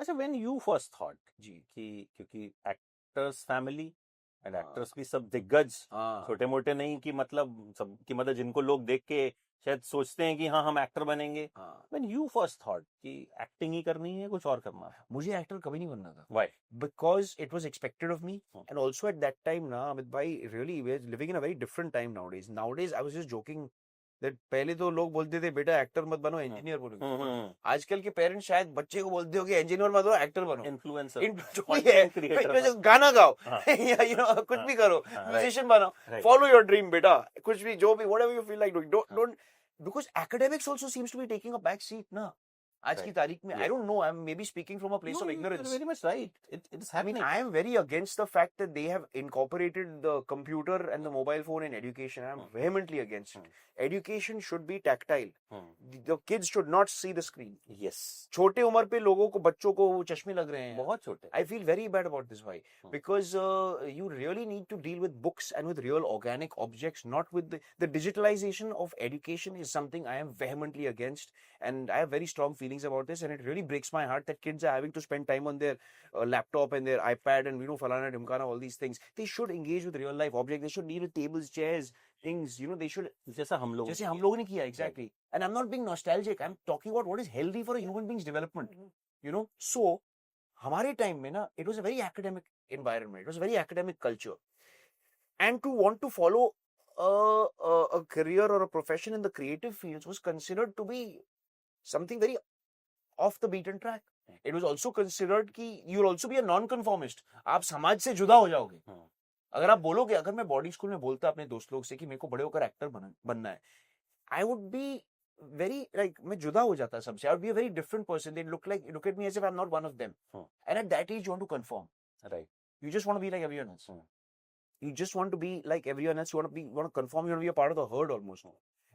अच्छा, when you first thought जी कि क्योंकि एक्टर्स फैमिली एंड हाँ एक्टर्स भी सब दिग्गज, हाँ छोटे मोटे नहीं कि मतलब सब कि मतलब जिनको लोग देख के शायद सोचते हैं कि हाँ हम एक्टर बनेंगे, हाँ व्हेन यू फर्स्ट थॉट कि एक्टिंग ही करनी है, कुछ और करना था? मुझे एक्टर कभी नहीं बनना था why? because it was expected of me, and also at that time na Amit bhai, really we're living in a very different time nowadays I was just joking that पहले तो लोग बोलते थे बेटा एक्टर मत बनो इंजीनियर बनो, आजकल के पेरेंट्स शायद बच्चे को बोलते हो कि इंजीनियर मत बनो एक्टर बनो, इन्फ्लुएंसर, जो भी है कंटेंट क्रिएटर, जो गाना गाओ हाँ या कुछ हाँ भी करो, हाँ, राइट म्यूजिशियन बनो, राइट, follow your dream बेटा, कुछ भी जो भी whatever you feel like doing, don't because academics also seems to be taking a back seat ना आज की राइट, तारीख में. I yes. don't know, I'm maybe speaking from a place No, of you're ignorance. very much right. It's I mean, happening. I am very against the fact that they have incorporated the computer and the mobile phone in education. I'm vehemently against it. Education should be tactile. The kids should not see the screen. Yes. छोटे उम्र पे लोगों को बच्चों को चश्मे लग रहे हैं. बहुत छोटे. I feel very bad about this. Why? Because you really need to deal with books and with real organic objects, not with the digitalization of education is something I am vehemently against, and I have very strong feelings about this, and it really breaks my heart that kids are having to spend time on their laptop and their iPad and falana dhimkana, all these things. They should engage with real life objects. They should deal with tables, chairs, things. They should जैसा हम लोगों ने किया exactly. And I'm not being nostalgic. I'm talking about what is healthy for a human being's development. So हमारे time में ना it was a very academic environment. It was a very academic culture. And to want to follow a career or a profession in the creative fields was considered to be something very off the beaten track. It was also considered कि you'll also be a non-conformist. आप समाज से जुदा हो जाओगे. अगर आप बोलोगे, अगर मैं बॉर्डिंग स्कूल में बोलता अपने दोस्त लोग से कि मेरे को बड़े होकर एक्टर बनना है, I would be very like मैं जुदा हो जाता सबसे. I would be a very different person. They look at me as if I'm not one of them. And at that age, you want to conform. Right. You just want to be like everyone else. You just want to be like everyone else. You want to conform. You want to be a part of the herd almost.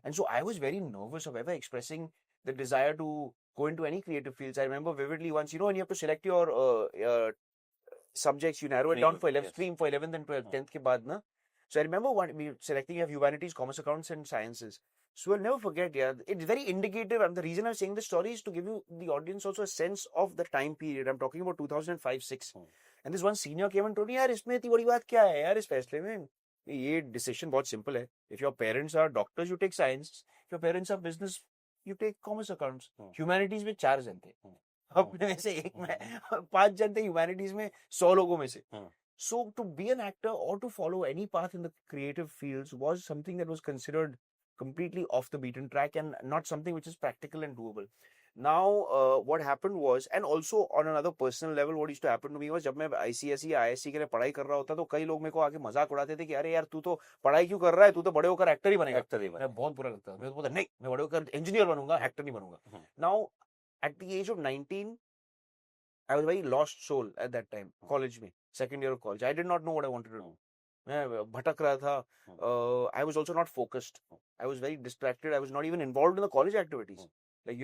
And so I was very nervous of ever expressing the desire to go into any creative fields. I remember vividly once, when you have to select your subjects, you narrow it down for 11th stream for 11th and 12th, 10th ke baad na. So I remember selecting, you have humanities, commerce, accounts, and sciences. So I'll never forget, yeah. It's very indicative, and the reason I'm saying this story is to give you the audience also a sense of the time period. I'm talking about 2005-06. And this one senior came and told me, यार इसमें इतनी बड़ी बात क्या है यार इस फैसले में? ये decision बहुत simple है. If your parents are doctors, you take science. If your parents are business, you take commerce accounts. Humanities में 4 जन थे. अपने में से एक में 5 जन थे humanities में 100 लोगों में से. So to be an actor or to follow any path in the creative fields was something that was considered completely off the beaten track and not something which is practical and doable. Now, what happened was, and also on another personal level, what used to happen to me was, जब मैं ICSE या ISC के लिए पढ़ाई कर रहा होता तो कई लोग मेरे को आके मजाक उड़ाते थे कि अरे यार तू तो पढ़ाई क्यों कर रहा है, तू तो बड़े होकर एक्टर ही बनेगा. मैं बहुत बुरा लगता था. मैं बोलता नहीं, मैं बड़े होकर इंजीनियर बनूंगा, एक्टर नहीं बनूंगा. Now, at the age of 19, I was a very lost soul at that time. College में, second year of college, I did not know what I wanted to do. मैं भटक रहा था. I was also not focused. I was very distracted. I was not even involved in the college activities. Like,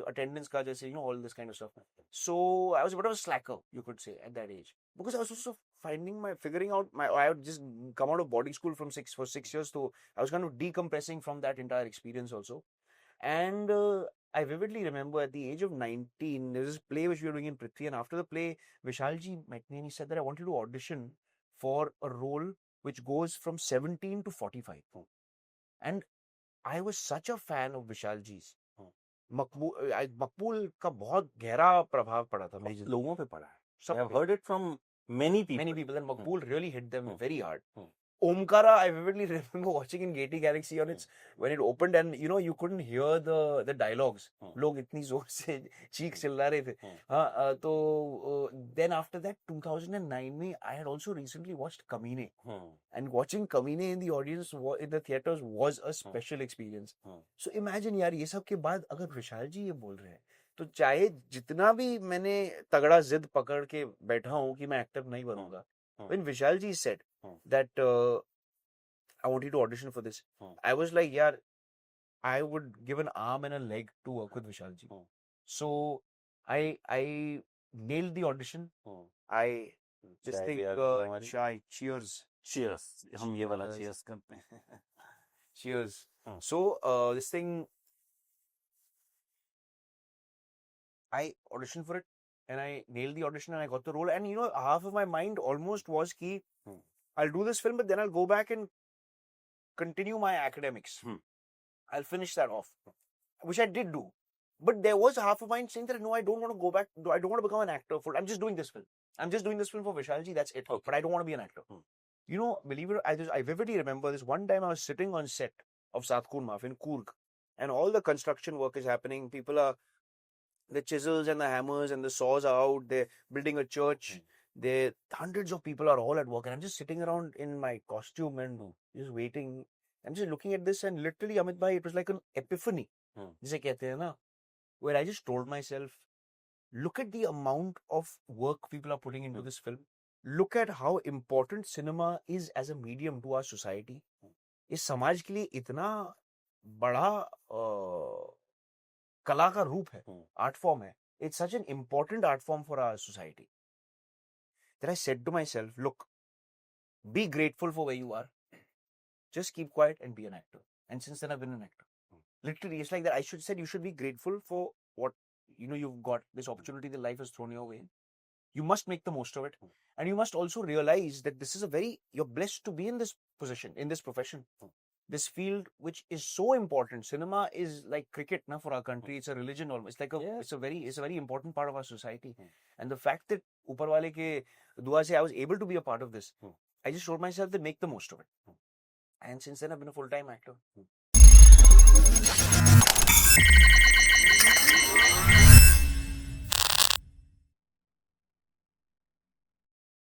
attendance ka jaise, all this kind of stuff. So I was a bit of a slacker, you could say, at that age. Because I was also figuring out I had just come out of boarding school for 6 years. So I was kind of decompressing from that entire experience also. And I vividly remember at the age of 19, there was this play which we were doing in Prithvi. And after the play, Vishalji met me and he said that I want you to audition for a role which goes from 17 to 45. And I was such a fan of Vishalji's. मकबूल का बहुत गहरा प्रभाव पड़ा था मेरी जिंदगी. लोगों पे पड़ा है. सब I have heard it from many people. Many people, and Maqbool really hit them very hard. Omkara, I vividly remember watching in Gaiety Galaxy on its when it opened, and you couldn't hear the dialogues. लोग इतनी जोर से चीख चिल्ला रहे थे. हाँ, तो then after that 2009 में I had also recently watched Kamine, and watching Kamine in the audience in the theaters was a special experience. So imagine यार ये सब के बाद अगर विशाल जी ये बोल रहे हैं तो चाहे जितना भी मैंने तगड़ा जिद पकड़ के बैठा हूँ कि मैं एक्टर नहीं बनूंगा, when Vishal ji said that I want you to audition for this, I was like, yaar, I would give an arm and a leg to work with Vishal ji. So I nailed the audition. I just think chai, cheers. Cheers. हम ये वाला cheers करते हैं. Cheers. So this thing, I auditioned for it. and I nailed the audition and I got the role. And you know, half of my mind almost was ki, I'll do this film, but then I'll go back and continue my academics. I'll finish that off, which I did do. But there was half of mine saying that no, I don't want to go back. I don't want to become an actor. I'm just doing this film. I'm just doing this film for Vishalji. That's it. But I don't want to be an actor. You know, believe it or not, I vividly remember this one time I was sitting on set of Satkoon Maaf in Coorg, and all the construction work is happening. People are, the chisels and the hammers and the saws are out. They're building a church. Hundreds of people are all at work, and I'm just sitting around in my costume and just waiting. I'm just looking at this, and literally, Amit bhai, it was like an epiphany. जिसे कहते हैं ना, where I just told myself, look at the amount of work people are putting into this film. Look at how important cinema is as a medium to our society. इस समाज के लिए इतना बड़ा कला का रूप है, art form है. It's such an important art form for our society. That I said to myself, look, be grateful for where you are. Just keep quiet and be an actor. And since then, I've been an actor. Literally, it's like that. You should be grateful for what, you know, you've got, this opportunity that life has thrown your way. You must make the most of it. And you must also realize that this is you're blessed to be in this position, in this profession. This field, which is so important. Cinema is like cricket for our country. It's a religion almost. It's a very important part of our society. And the fact that Upar Wale ke dua se I was able to be a part of this, I just told myself to make the most of it. And since then, I've been a full-time actor.